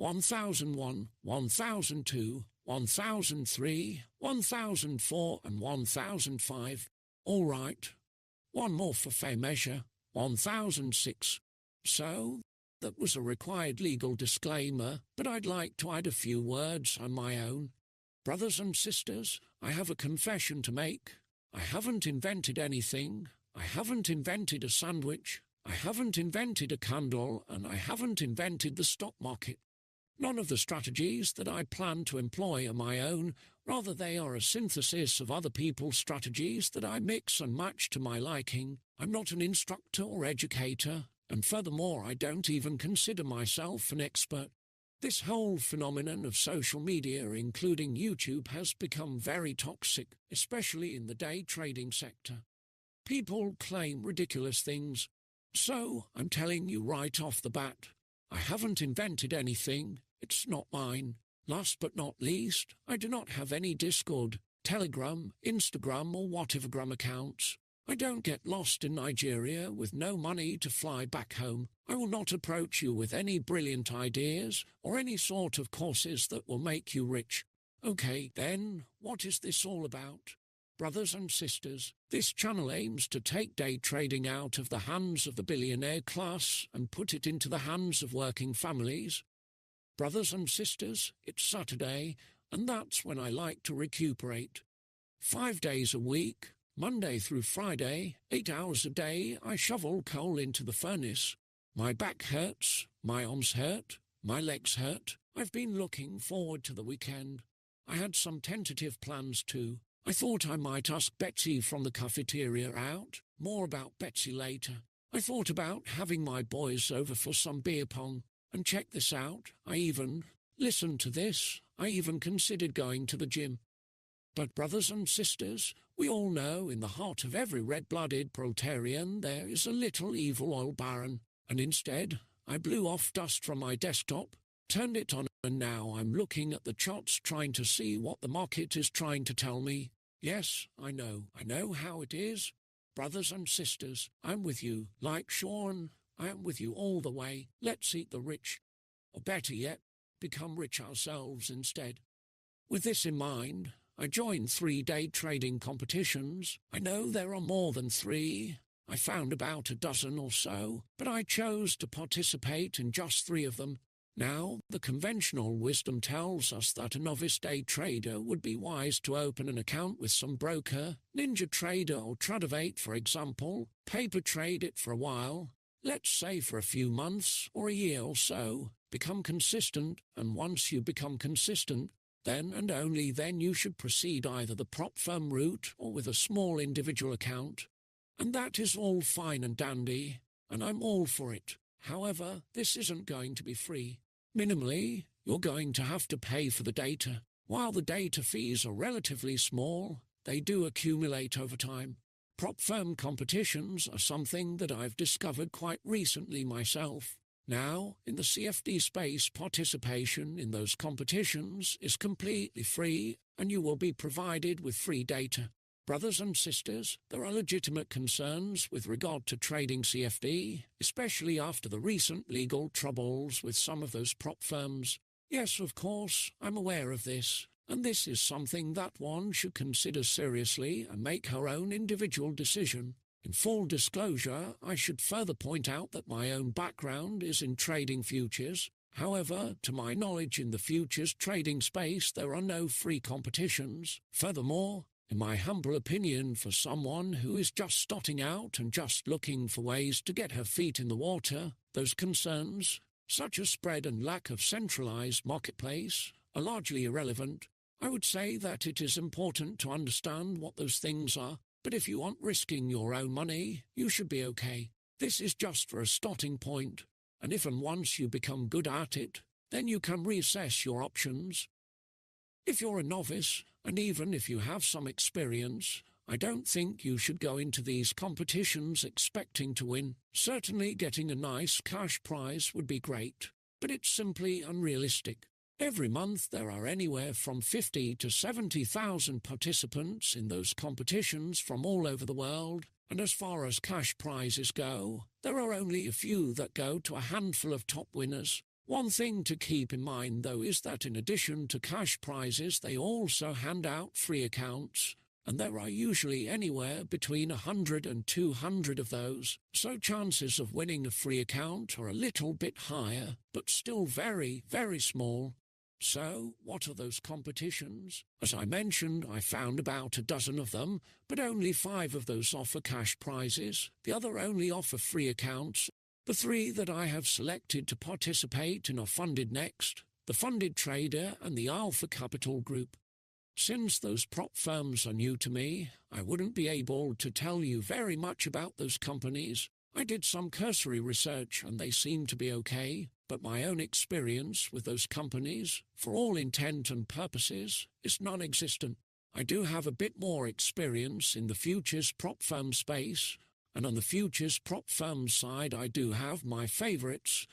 1001, 1002, 1003, 1004 and 1005. All right. One more for fair measure, 1006. So, that was a required legal disclaimer, but I'd like to add a few words on my own. Brothers and sisters, I have a confession to make. I haven't invented anything. I haven't invented a sandwich. I haven't invented a candle, and I haven't invented the stock market. None of the strategies that I plan to employ are my own. Rather, they are a synthesis of other people's strategies that I mix and match to my liking. I'm not an instructor or educator, and furthermore, I don't even consider myself an expert. This whole phenomenon of social media, including YouTube, has become very toxic, especially in the day trading sector. People claim ridiculous things. So, I'm telling you right off the bat, I haven't invented anything. It's not mine. Last but not least, I do not have any Discord, Telegram, Instagram or whatevergram accounts. I don't get lost in Nigeria with no money to fly back home. I will not approach you with any brilliant ideas or any sort of courses that will make you rich. Okay, then, what is this all about? Brothers and sisters, this channel aims to take day trading out of the hands of the billionaire class and put it into the hands of working families. Brothers and sisters, it's Saturday, and that's when I like to recuperate. 5 days a week, Monday through Friday, 8 hours a day, I shovel coal into the furnace. My back hurts, my arms hurt, my legs hurt. I've been looking forward to the weekend. I had some tentative plans too. I thought I might ask Betsy from the cafeteria out. More about Betsy later. I thought about having my boys over for some beer pong. And check this out, listen to this, I even considered going to the gym. But brothers and sisters, we all know in the heart of every red-blooded proletarian there is a little evil oil baron. And instead, I blew off dust from my desktop, turned it on, and now I'm looking at the charts trying to see what the market is trying to tell me. Yes, I know how it is. Brothers and sisters, I'm with you, like Sean. I am with you all the way. Let's eat the rich. Or better yet, become rich ourselves instead. With this in mind, I joined 3 day trading competitions. I know there are more than 3. I found about a dozen or so, but I chose to participate in just 3 of them. Now, the conventional wisdom tells us that a novice day trader would be wise to open an account with some broker, NinjaTrader or Tradovate for example, paper trade it for a while, let's say for a few months or a year or so, become consistent, and once you become consistent, then and only then you should proceed either the prop firm route or with a small individual account. And that is all fine and dandy, and I'm all for it. However, this isn't going to be free. Minimally, you're going to have to pay for the data. While the data fees are relatively small, they do accumulate over time. Prop firm competitions are something that I've discovered quite recently myself. Now, in the CFD space, participation in those competitions is completely free, and you will be provided with free data. Brothers and sisters, there are legitimate concerns with regard to trading CFD, especially after the recent legal troubles with some of those prop firms. Yes, of course, I'm aware of this, and this is something that one should consider seriously and make her own individual decision. In full disclosure, I should further point out that my own background is in trading futures. However, to my knowledge in the futures trading space, there are no free competitions. Furthermore, in my humble opinion, for someone who is just starting out and just looking for ways to get her feet in the water, those concerns, such as spread and lack of centralized marketplace, are largely irrelevant. I would say that it is important to understand what those things are, but if you aren't risking your own money, you should be okay. This is just for a starting point, and if and once you become good at it, then you can reassess your options. If you're a novice, and even if you have some experience, I don't think you should go into these competitions expecting to win. Certainly getting a nice cash prize would be great, but it's simply unrealistic. Every month there are anywhere from 50 to 70,000 participants in those competitions from all over the world, and as far as cash prizes go, there are only a few that go to a handful of top winners. One thing to keep in mind, though, is that in addition to cash prizes, they also hand out free accounts, and there are usually anywhere between 100 and 200 of those, so chances of winning a free account are a little bit higher, but still very, very small. So, what are those competitions? As I mentioned, I found about a dozen of them, but only 5 of those offer cash prizes. The other only offer free accounts. The 3 that I have selected to participate in are Funded Next, the Funded Trader, and the Alpha Capital Group. Since those prop firms are new to me, I wouldn't be able to tell you very much about those companies. I did some cursory research and they seem to be okay, but my own experience with those companies, for all intent and purposes, is non-existent. I do have a bit more experience in the futures prop firm space, and on the futures prop firm side I do have my favourites.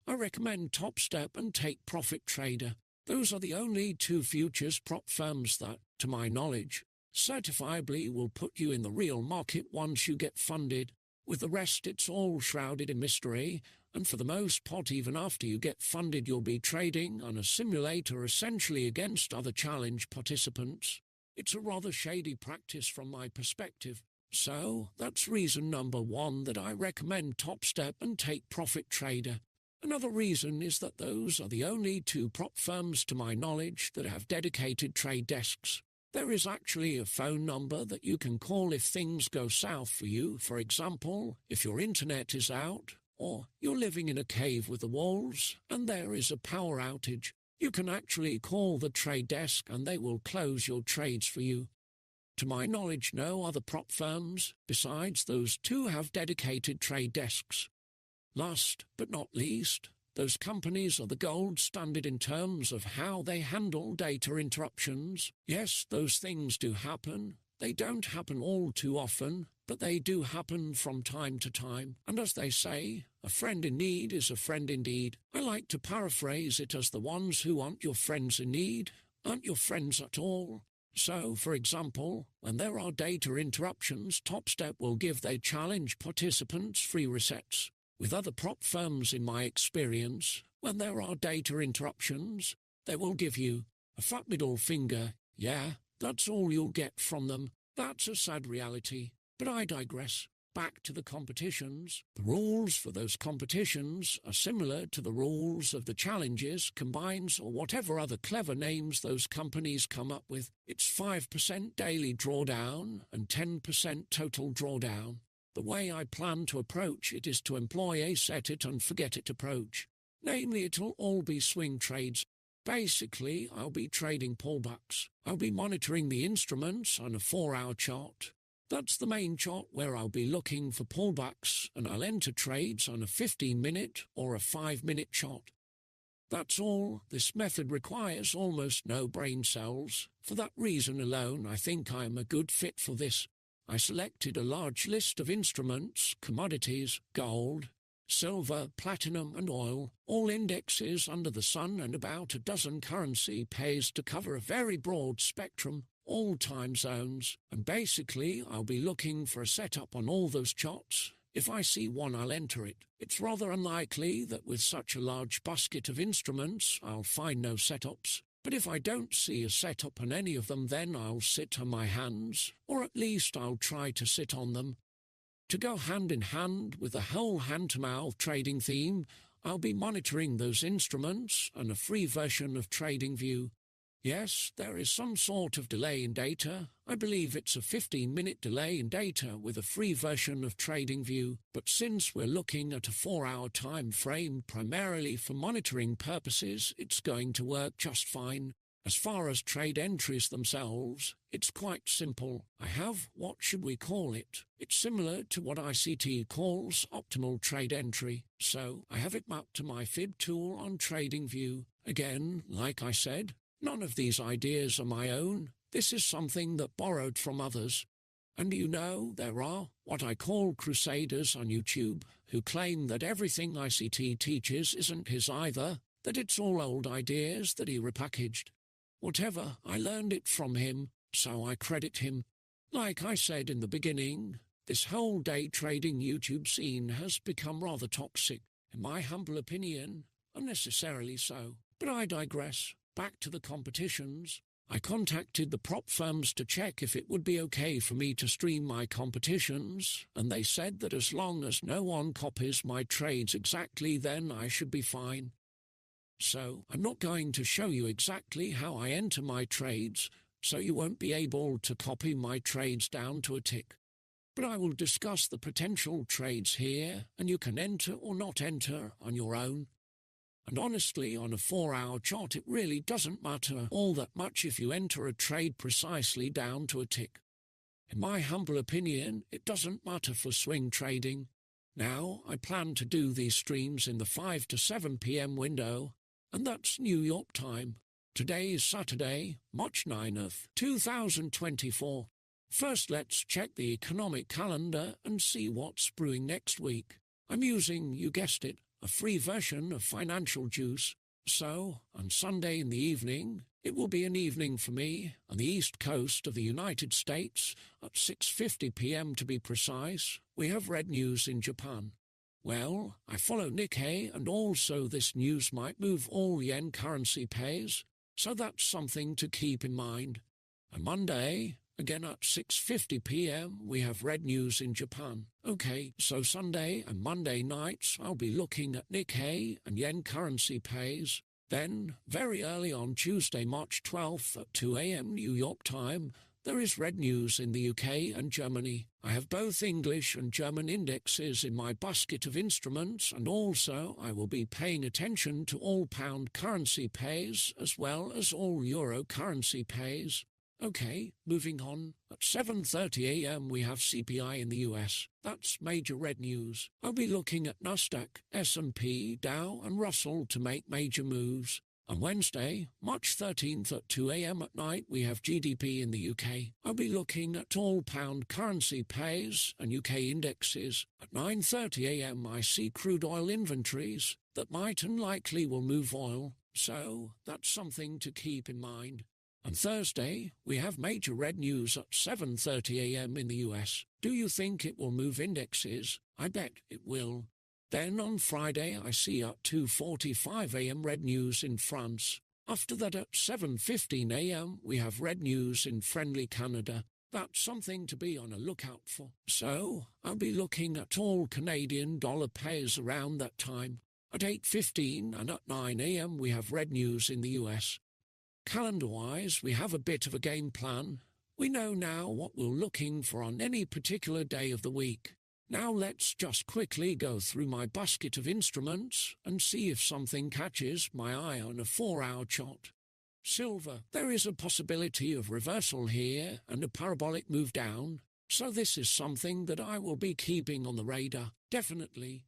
I recommend TopStep and Take Profit Trader. Those are the only 2 futures prop firms that, to my knowledge, certifiably will put you in the real market once you get funded. With the rest it's all shrouded in mystery, and for the most part even after you get funded you'll be trading on a simulator essentially against other challenge participants. It's a rather shady practice from my perspective. So, that's reason number 1 that I recommend TopStep and Take Profit Trader. Another reason is that those are the only 2 prop firms to my knowledge that have dedicated trade desks. There is actually a phone number that you can call if things go south for you, for example, if your internet is out, or you're living in a cave with the walls, and there is a power outage. You can actually call the trade desk and they will close your trades for you. To my knowledge, no other prop firms, besides those 2, have dedicated trade desks. Last but not least, those companies are the gold standard in terms of how they handle data interruptions. Yes, those things do happen. They don't happen all too often, but they do happen from time to time. And as they say, a friend in need is a friend indeed. I like to paraphrase it as the ones who aren't your friends in need aren't your friends at all. So, for example, when there are data interruptions, TopStep will give their challenge participants free resets. With other prop firms, in my experience, when there are data interruptions, they will give you a fat middle finger. Yeah, that's all you'll get from them. That's a sad reality. But I digress. Back to the competitions. The rules for those competitions are similar to the rules of the challenges, combines, or whatever other clever names those companies come up with. It's 5% daily drawdown and 10% total drawdown. The way I plan to approach it is to employ a set-it-and-forget-it approach. Namely, it'll all be swing trades. Basically, I'll be trading pullbacks. I'll be monitoring the instruments on a 4-hour chart. That's the main chart where I'll be looking for pullbacks, and I'll enter trades on a 15-minute or a 5-minute chart. That's all. This method requires almost no brain cells. For that reason alone, I think I am a good fit for this. I selected a large list of instruments, commodities, gold, silver, platinum and oil, all indexes under the sun, and about a dozen currency pairs to cover a very broad spectrum, all time zones, and basically I'll be looking for a setup on all those charts. If I see one, I'll enter it. It's rather unlikely that with such a large basket of instruments I'll find no setups. But if I don't see a setup on any of them, then I'll sit on my hands, or at least I'll try to sit on them. To go hand in hand with the whole hand-to-mouth trading theme, I'll be monitoring those instruments and a free version of TradingView. Yes, there is some sort of delay in data. I believe it's a 15-minute delay in data with a free version of TradingView. But since we're looking at a 4-hour time frame primarily for monitoring purposes, it's going to work just fine. As far as trade entries themselves, it's quite simple. I have, what should we call it? It's similar to what ICT calls optimal trade entry. So I have it mapped to my fib tool on TradingView. Again, like I said, none of these ideas are my own. This is something that borrowed from others. And you know, there are what I call crusaders on YouTube who claim that everything ICT teaches isn't his either, that it's all old ideas that he repackaged. Whatever, I learned it from him, so I credit him. Like I said in the beginning, this whole day trading YouTube scene has become rather toxic. In my humble opinion, unnecessarily so. But I digress. Back to the competitions. I contacted the prop firms to check if it would be okay for me to stream my competitions, and they said that as long as no one copies my trades exactly, then I should be fine. So, I'm not going to show you exactly how I enter my trades, so you won't be able to copy my trades down to a tick. But I will discuss the potential trades here, and you can enter or not enter on your own. And honestly, on a 4-hour chart, it really doesn't matter all that much if you enter a trade precisely down to a tick. In my humble opinion, it doesn't matter for swing trading. Now, I plan to do these streams in the 5 to 7 p.m. window, and that's New York time. Today is Saturday, March 9th, 2024. First, let's check the economic calendar and see what's brewing next week. I'm using, you guessed it, a free version of Financial Juice. So, on Sunday in the evening, it will be an evening for me on the east coast of the United States at 6:50 p.m. to be precise. We have red news in Japan. Well, I follow Nikkei, and also this news might move all yen currency pairs, so that's something to keep in mind. On Monday, again at 6:50 p.m, we have red news in Japan. Okay, so Sunday and Monday nights I'll be looking at Nikkei and yen currency pairs. Then, very early on Tuesday, March 12th at 2 a.m. New York time, there is red news in the UK and Germany. I have both English and German indexes in my basket of instruments, and also I will be paying attention to all pound currency pairs as well as all euro currency pairs. Okay, moving on. At 7:30 a.m. we have CPI in the US. That's major red news. I'll be looking at Nasdaq, S&P, Dow and Russell to make major moves. On Wednesday, March 13th at 2 a.m. at night, we have GDP in the UK. I'll be looking at all pound currency pairs and UK indexes. At 9:30 a.m. I see crude oil inventories that might and likely will move oil. So that's something to keep in mind. On Thursday, we have major red news at 7:30 a.m. in the US. Do you think it will move indexes? I bet it will. Then on Friday, I see at 2:45 a.m. red news in France. After that at 7:15 a.m. we have red news in friendly Canada. That's something to be on a lookout for. So, I'll be looking at all Canadian dollar pairs around that time. At 8:15 and at 9 a.m. we have red news in the US. Calendar-wise, we have a bit of a game plan. We know now what we're looking for on any particular day of the week. Now let's just quickly go through my basket of instruments and see if something catches my eye on a 4-hour chart. Silver. There is a possibility of reversal here and a parabolic move down, so this is something that I will be keeping on the radar, definitely.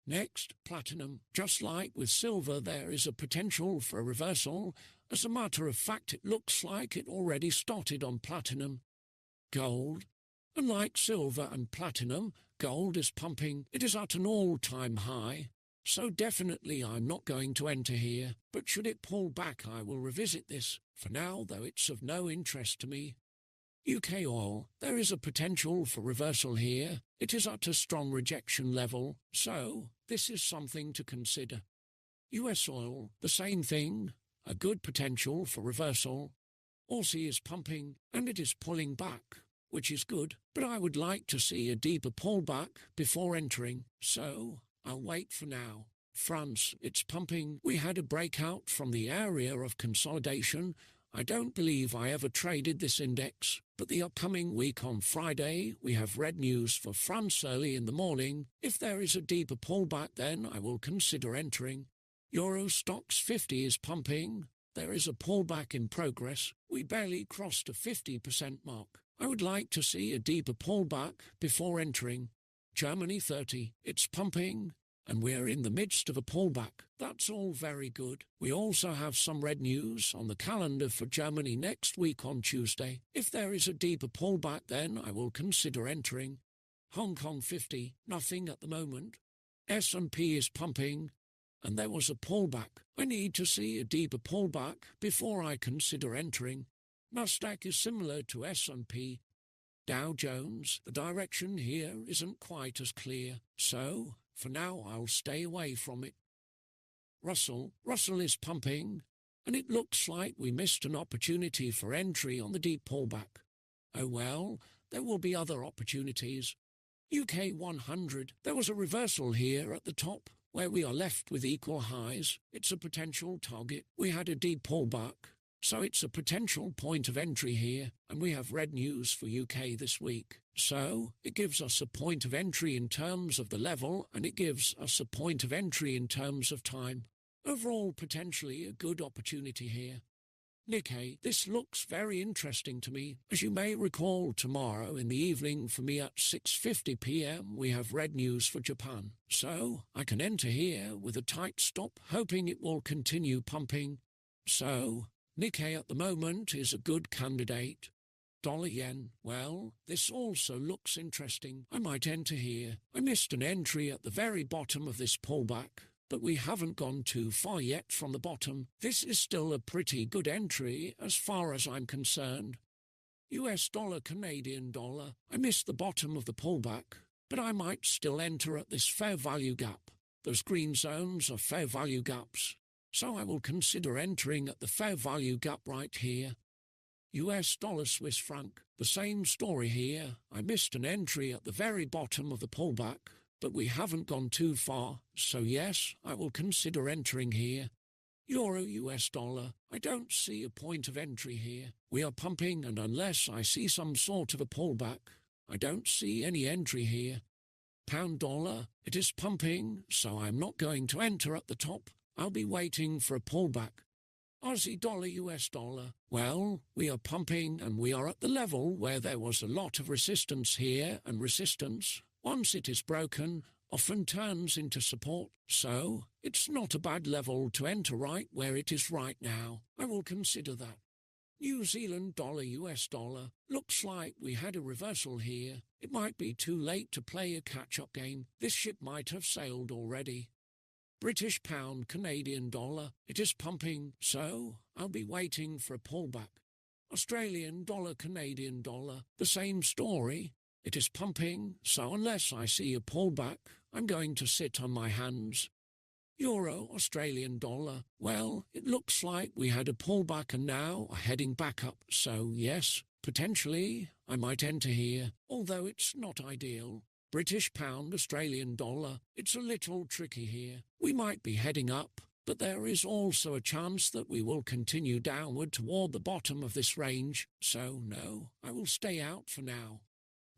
Next, platinum. Just like with silver, there is a potential for a reversal. As a matter of fact, it looks like it already started on platinum. Gold. Unlike silver and platinum, gold is pumping. It is at an all-time high. So definitely I'm not going to enter here, but should it pull back I will revisit this. For now, though, it's of no interest to me. UK oil. There is a potential for reversal here. It is at a strong rejection level, so this is something to consider. US oil. The same thing. A good potential for reversal. Aussie is pumping, and it is pulling back, which is good, but I would like to see a deeper pullback before entering, so I'll wait for now. France, it's pumping. We had a breakout from the area of consolidation. I don't believe I ever traded this index, but the upcoming week on Friday, we have red news for France early in the morning. If there is a deeper pullback, then I will consider entering. Euro Stoxx 50 is pumping. There is a pullback in progress. We barely crossed a 50% mark. I would like to see a deeper pullback before entering. Germany 30, it's pumping, and we're in the midst of a pullback. That's all very good. We also have some red news on the calendar for Germany next week on Tuesday. If there is a deeper pullback, then I will consider entering. Hong Kong 50, nothing at the moment. S&P is pumping, and there was a pullback. I need to see a deeper pullback before I consider entering. Nasdaq is similar to S&P. Dow Jones, the direction here isn't quite as clear, so for now I'll stay away from it. Russell is pumping, and it looks like we missed an opportunity for entry on the deep pullback. Oh well, there will be other opportunities. UK 100, there was a reversal here at the top, where we are left with equal highs. It's a potential target. We had a deep pullback, so it's a potential point of entry here, and we have red news for UK this week. So, it gives us a point of entry in terms of the level, and it gives us a point of entry in terms of time. Overall, potentially a good opportunity here. Nikkei, this looks very interesting to me. As you may recall, tomorrow in the evening for me at 6:50 p.m. we have red news for Japan. So, I can enter here with a tight stop, hoping it will continue pumping. So, Nikkei at the moment is a good candidate. Dollar yen, well, this also looks interesting. I might enter here. I missed an entry at the very bottom of this pullback, but we haven't gone too far yet from the bottom. This is still a pretty good entry as far as I'm concerned. US dollar, Canadian dollar. I missed the bottom of the pullback, but I might still enter at this fair value gap. Those green zones are fair value gaps, so I will consider entering at the fair value gap right here. US dollar, Swiss franc. The same story here. I missed an entry at the very bottom of the pullback, but we haven't gone too far, so yes, I will consider entering here. Euro, US dollar. I don't see a point of entry here. We are pumping, and unless I see some sort of a pullback, I don't see any entry here. Pound dollar. It is pumping, so I'm not going to enter at the top. I'll be waiting for a pullback. Aussie dollar, US dollar. Well, we are pumping, and we are at the level where there was a lot of resistance here, and resistance, once it is broken, often turns into support. So, it's not a bad level to enter right where it is right now. I will consider that. New Zealand dollar, US dollar. Looks like we had a reversal here. It might be too late to play a catch-up game. This ship might have sailed already. British pound, Canadian dollar. It is pumping, so I'll be waiting for a pullback. Australian dollar, Canadian dollar. The same story. It is pumping, so unless I see a pullback, I'm going to sit on my hands. Euro, Australian dollar. Well, it looks like we had a pullback and now are heading back up, so yes, potentially I might enter here, although it's not ideal. British pound, Australian dollar. It's a little tricky here. We might be heading up, but there is also a chance that we will continue downward toward the bottom of this range, so no, I will stay out for now.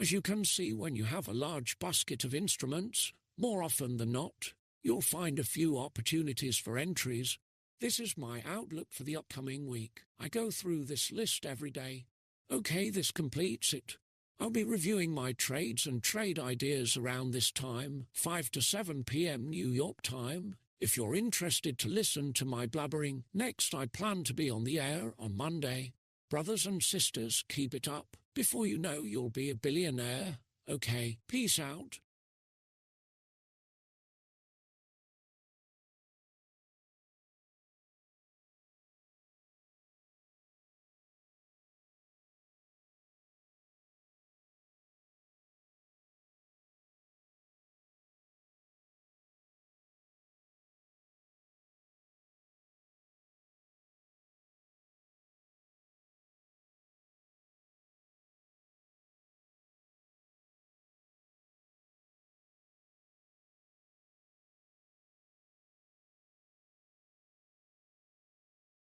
As you can see, when you have a large basket of instruments, more often than not, you'll find a few opportunities for entries. This is my outlook for the upcoming week. I go through this list every day. Okay, this completes it. I'll be reviewing my trades and trade ideas around this time, 5 to 7 p.m. New York time. If you're interested to listen to my blabbering, next I plan to be on the air on Monday. Brothers and sisters, keep it up. Before you know, you'll be a billionaire. Okay, peace out.